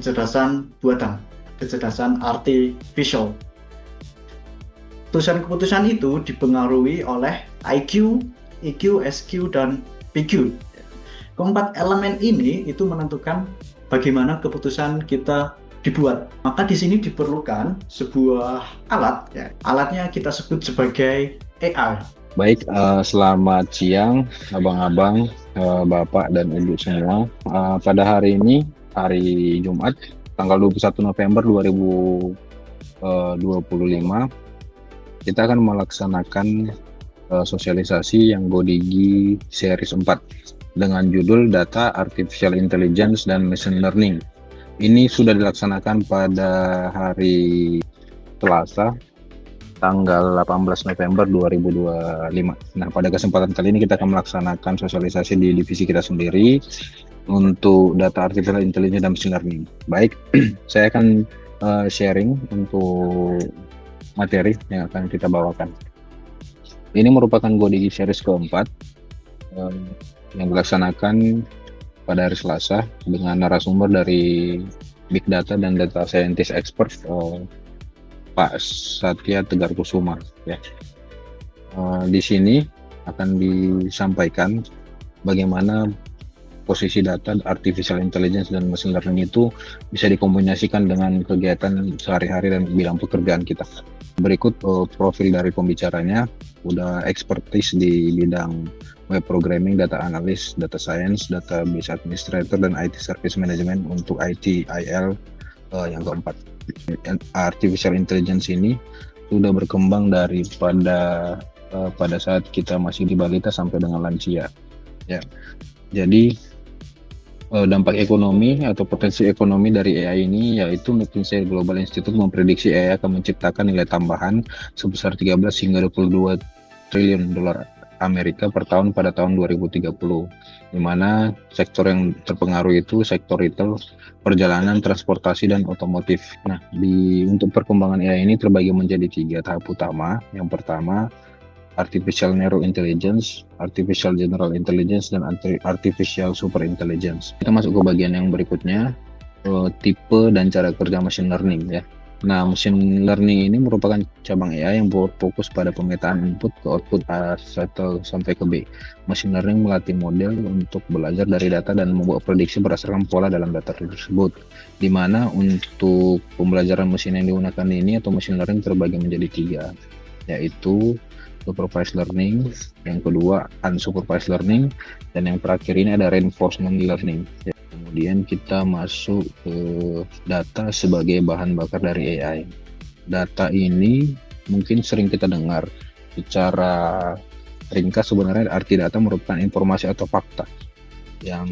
kecerdasan buatan, kecerdasan artificial. Keputusan itu dipengaruhi oleh IQ, EQ, SQ, dan PQ. Keempat elemen ini itu menentukan bagaimana keputusan kita dibuat. Maka di sini diperlukan sebuah alat, ya. Alatnya kita sebut sebagai AI. Baik, selamat siang abang-abang, bapak dan ibu semua. Pada hari ini, hari Jumat, tanggal 21 November 2025, kita akan melaksanakan sosialisasi yang GoDigi Series 4 dengan judul Data Artificial Intelligence dan Machine Learning. Ini sudah dilaksanakan pada hari Selasa, tanggal 18 November 2025. Nah, pada kesempatan kali ini kita akan melaksanakan sosialisasi di divisi kita sendiri untuk Data Artificial Intelligence dan Machine Learning. Baik, saya akan sharing untuk materi yang akan kita bawakan. Ini merupakan GoDigi series keempat yang dilaksanakan pada hari Selasa dengan narasumber dari Big Data dan Data Scientist Expert Pak Satya Tegar Kusuma. Ya. Di sini akan disampaikan bagaimana posisi data artificial intelligence dan machine learning itu bisa dikombinasikan dengan kegiatan sehari-hari dan bidang pekerjaan kita. Berikut profil dari pembicaranya, udah expertise di bidang web programming, data analis, data science, database administrator, dan IT service management untuk IT IL yang keempat. Artificial intelligence ini sudah berkembang daripada pada saat kita masih di balita sampai dengan lansia. Ya, jadi dampak ekonomi atau potensi ekonomi dari AI ini yaitu McKinsey Global Institute memprediksi AI akan menciptakan nilai tambahan sebesar 13 hingga 22 triliun dolar Amerika per tahun pada tahun 2030, di mana sektor yang terpengaruh itu sektor retail, perjalanan, transportasi, dan otomotif. Nah, untuk perkembangan AI ini terbagi menjadi 3 tahap utama. Yang pertama, Artificial Narrow Intelligence, Artificial General Intelligence, dan Artificial Super Intelligence. Kita masuk ke bagian yang berikutnya, tipe dan cara kerja machine learning ya. Nah, machine learning ini merupakan cabang AI yang berfokus pada pemetaan input ke output A sampai ke B. Machine learning melatih model untuk belajar dari data dan membuat prediksi berdasarkan pola dalam data tersebut. Di mana untuk pembelajaran mesin yang digunakan ini atau machine learning terbagi menjadi 3, yaitu supervised learning, yang kedua unsupervised learning, dan yang terakhir ini ada reinforcement learning. Kemudian kita masuk ke data sebagai bahan bakar dari AI. Data ini mungkin sering kita dengar. Secara ringkas sebenarnya arti data merupakan informasi atau fakta yang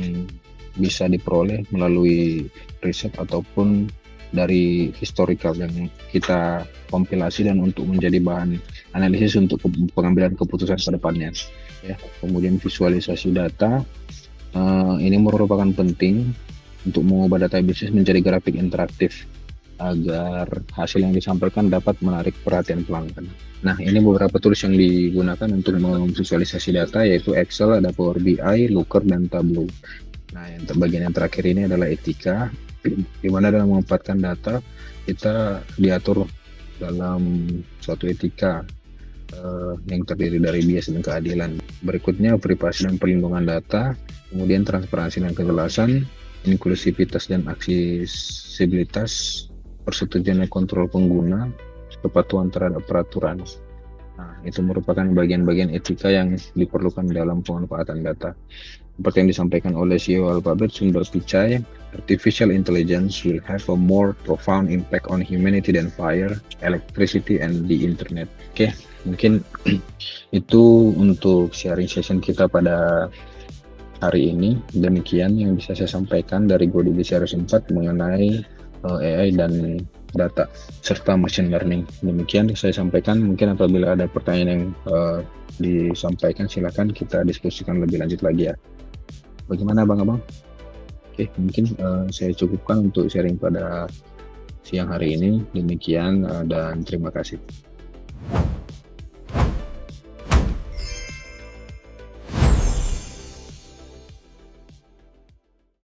bisa diperoleh melalui riset ataupun dari historical yang kita kompilasi dan untuk menjadi bahan analisis untuk pengambilan keputusan ke depannya. Ya, kemudian visualisasi data ini merupakan penting untuk mengubah data bisnis menjadi grafik interaktif agar hasil yang disampaikan dapat menarik perhatian pelanggan. Nah, ini beberapa tools yang digunakan untuk memvisualisasi data yaitu Excel, ada Power BI, Looker, dan Tableau. Nah, bagian yang terakhir ini adalah etika, di mana dalam memanfaatkan data kita diatur dalam suatu etika yang terdiri dari bias dan keadilan. Berikutnya privasi dan perlindungan data, kemudian transparansi dan kejelasan, inklusivitas dan aksesibilitas, persetujuan dan kontrol pengguna, kepatuhan terhadap peraturan. Nah, itu merupakan bagian-bagian etika yang diperlukan dalam pemanfaatan data. Seperti yang disampaikan oleh CEO Alphabet, Sundar Pichai, artificial intelligence will have a more profound impact on humanity than fire, electricity, and the internet. Oke, mungkin itu untuk sharing session kita pada hari ini. Demikian yang bisa saya sampaikan dari GoDigi Series 4 mengenai AI dan data serta machine learning. Demikian saya sampaikan. Mungkin apabila ada pertanyaan yang disampaikan, silakan kita diskusikan lebih lanjut lagi ya. Bagaimana abang-abang? Oke, mungkin saya cukupkan untuk sharing pada siang hari ini. Demikian dan terima kasih.